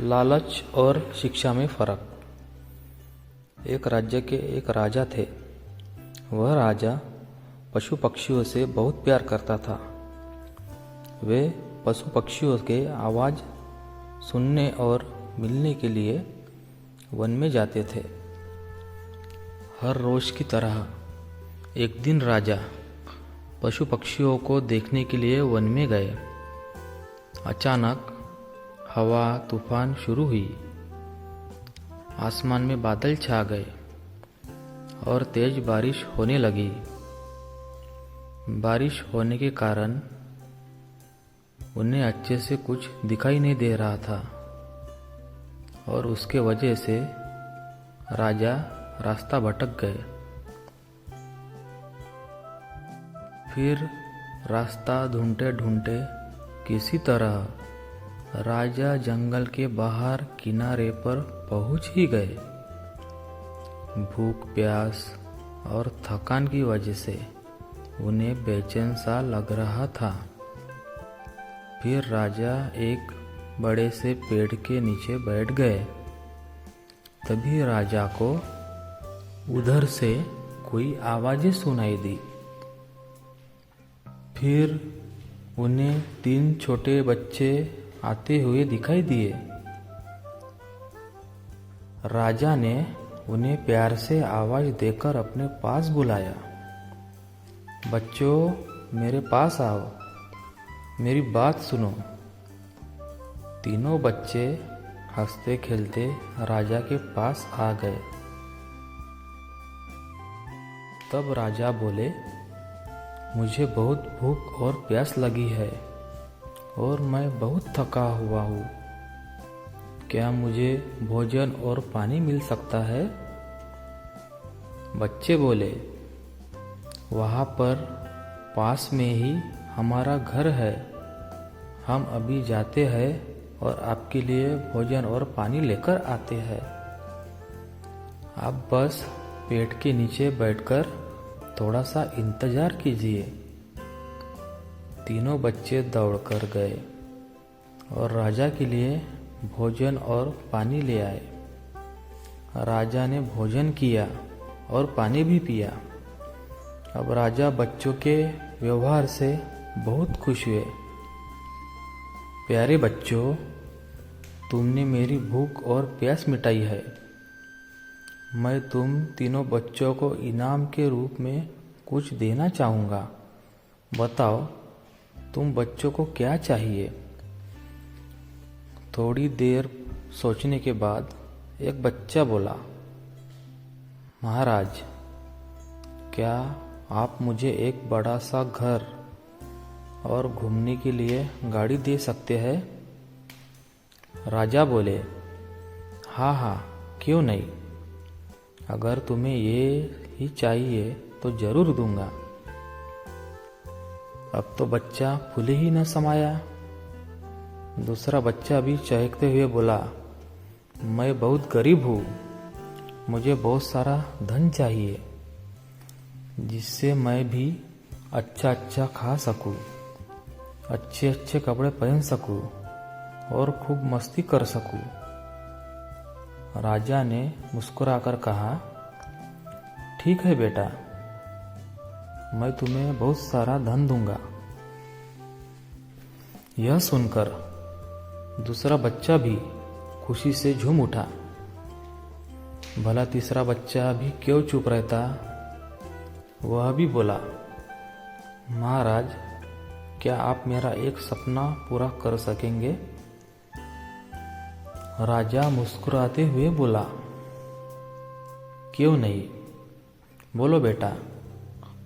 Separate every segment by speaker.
Speaker 1: लालच और शिक्षा में फर्क। एक राज्य के एक राजा थे। वह राजा पशु पक्षियों से बहुत प्यार करता था। वे पशु पक्षियों के आवाज़ सुनने और मिलने के लिए वन में जाते थे। हर रोज की तरह एक दिन राजा पशु पक्षियों को देखने के लिए वन में गए। अचानक हवा तूफान शुरू हुई। आसमान में बादल छा गए और तेज बारिश होने लगी। बारिश होने के कारण उन्हें अच्छे से कुछ दिखाई नहीं दे रहा था और उसके वजह से राजा रास्ता भटक गए। फिर रास्ता ढूंढते ढूंढते किसी तरह राजा जंगल के बाहर किनारे पर पहुंच ही गए। भूख प्यास और थकान की वजह से उन्हें बेचैन सा लग रहा था। फिर राजा एक बड़े से पेड़ के नीचे बैठ गए। तभी राजा को उधर से कोई आवाजें सुनाई दी। फिर उन्हें 3 छोटे बच्चे आते हुए दिखाई दिए। राजा ने उन्हें प्यार से आवाज देकर अपने पास बुलाया। बच्चों, मेरे पास आओ, मेरी बात सुनो। तीनों बच्चे हंसते खेलते राजा के पास आ गए। तब राजा बोले, मुझे बहुत भूख और प्यास लगी है और मैं बहुत थका हुआ हूँ। क्या मुझे भोजन और पानी मिल सकता है? बच्चे बोले, वहाँ पर पास में ही हमारा घर है। हम अभी जाते हैं और आपके लिए भोजन और पानी लेकर आते हैं। आप बस पेड़ के नीचे बैठकर थोड़ा सा इंतजार कीजिए। तीनों बच्चे दौड़कर गए और राजा के लिए भोजन और पानी ले आए। राजा ने भोजन किया और पानी भी पिया। अब राजा बच्चों के व्यवहार से बहुत खुश हुए। प्यारे बच्चों, तुमने मेरी भूख और प्यास मिटाई है। मैं तुम तीनों बच्चों को इनाम के रूप में कुछ देना चाहूँगा। बताओ, तुम बच्चों को क्या चाहिए? थोड़ी देर सोचने के बाद एक बच्चा बोला, महाराज, क्या आप मुझे एक बड़ा सा घर और घूमने के लिए गाड़ी दे सकते हैं? राजा बोले, हाँ हाँ, क्यों नहीं। अगर तुम्हें ये ही चाहिए तो जरूर दूंगा। अब तो बच्चा फूले ही न समाया। दूसरा बच्चा भी चहकते हुए बोला, मैं बहुत गरीब हूँ, मुझे बहुत सारा धन चाहिए जिससे मैं भी अच्छा अच्छा खा सकूँ, अच्छे अच्छे कपड़े पहन सकूँ और खूब मस्ती कर सकूँ। राजा ने मुस्कुराकर कहा, ठीक है बेटा, मैं तुम्हें बहुत सारा धन दूंगा। यह सुनकर दूसरा बच्चा भी खुशी से झूम उठा। भला तीसरा बच्चा भी क्यों चुप रहता? वह भी बोला, महाराज, क्या आप मेरा एक सपना पूरा कर सकेंगे? राजा मुस्कुराते हुए बोला, क्यों नहीं, बोलो बेटा,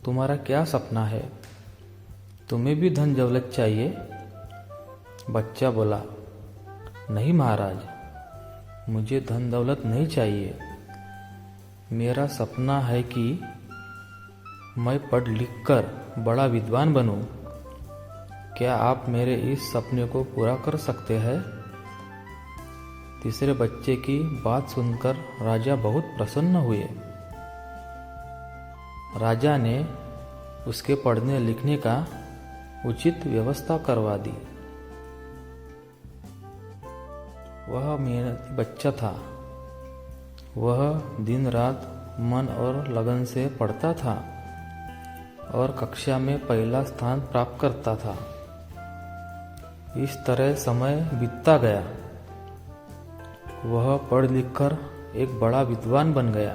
Speaker 1: तुम्हारा क्या सपना है? तुम्हें भी धन दौलत चाहिए? बच्चा बोला, नहीं महाराज, मुझे धन दौलत नहीं चाहिए। मेरा सपना है कि मैं पढ़ लिख कर बड़ा विद्वान बनूं। क्या आप मेरे इस सपने को पूरा कर सकते हैं? तीसरे बच्चे की बात सुनकर राजा बहुत प्रसन्न हुए। राजा ने उसके पढ़ने लिखने का उचित व्यवस्था करवा दी। वह मेहनती बच्चा था। वह दिन रात मन और लगन से पढ़ता था और कक्षा में पहला स्थान प्राप्त करता था। इस तरह समय बीतता गया। वह पढ़ लिख कर एक बड़ा विद्वान बन गया।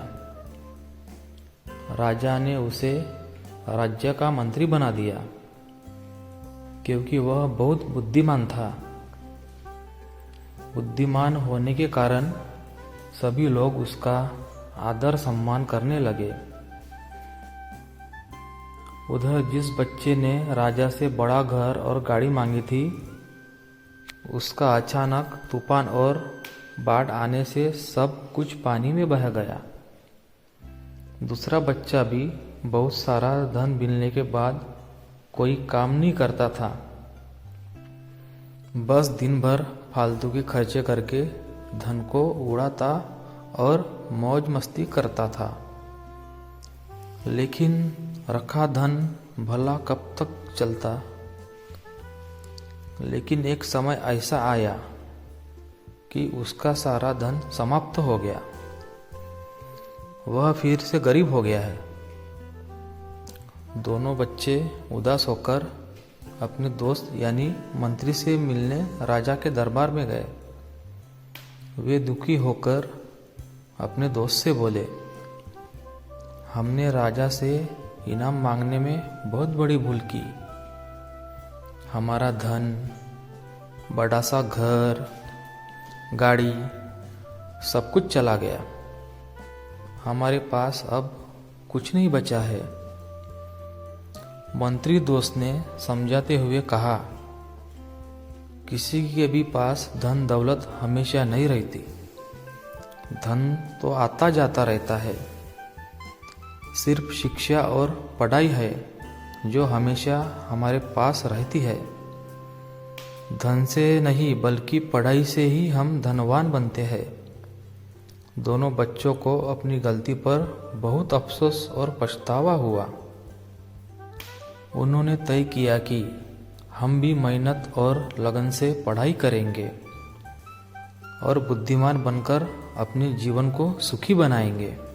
Speaker 1: राजा ने उसे राज्य का मंत्री बना दिया क्योंकि वह बहुत बुद्धिमान था। बुद्धिमान होने के कारण सभी लोग उसका आदर सम्मान करने लगे। उधर जिस बच्चे ने राजा से बड़ा घर और गाड़ी मांगी थी, उसका अचानक तूफान और बाढ़ आने से सब कुछ पानी में बह गया। दूसरा बच्चा भी बहुत सारा धन मिलने के बाद कोई काम नहीं करता था, बस दिन भर फालतू के खर्चे करके धन को उड़ाता और मौज मस्ती करता था। लेकिन रखा धन भला कब तक चलता। लेकिन एक समय ऐसा आया कि उसका सारा धन समाप्त हो गया। वह फिर से गरीब हो गया है। दोनों बच्चे उदास होकर अपने दोस्त यानी मंत्री से मिलने राजा के दरबार में गए। वे दुखी होकर अपने दोस्त से बोले, हमने राजा से इनाम मांगने में बहुत बड़ी भूल की। हमारा धन, बड़ा सा घर, गाड़ी, सब कुछ चला गया। हमारे पास अब कुछ नहीं बचा है। मंत्री दोस्त ने समझाते हुए कहा, किसी के भी पास धन दौलत हमेशा नहीं रहती। धन तो आता जाता रहता है। सिर्फ शिक्षा और पढ़ाई है जो हमेशा हमारे पास रहती है। धन से नहीं बल्कि पढ़ाई से ही हम धनवान बनते हैं। दोनों बच्चों को अपनी गलती पर बहुत अफसोस और पछतावा हुआ। उन्होंने तय किया कि हम भी मेहनत और लगन से पढ़ाई करेंगे और बुद्धिमान बनकर अपने जीवन को सुखी बनाएंगे।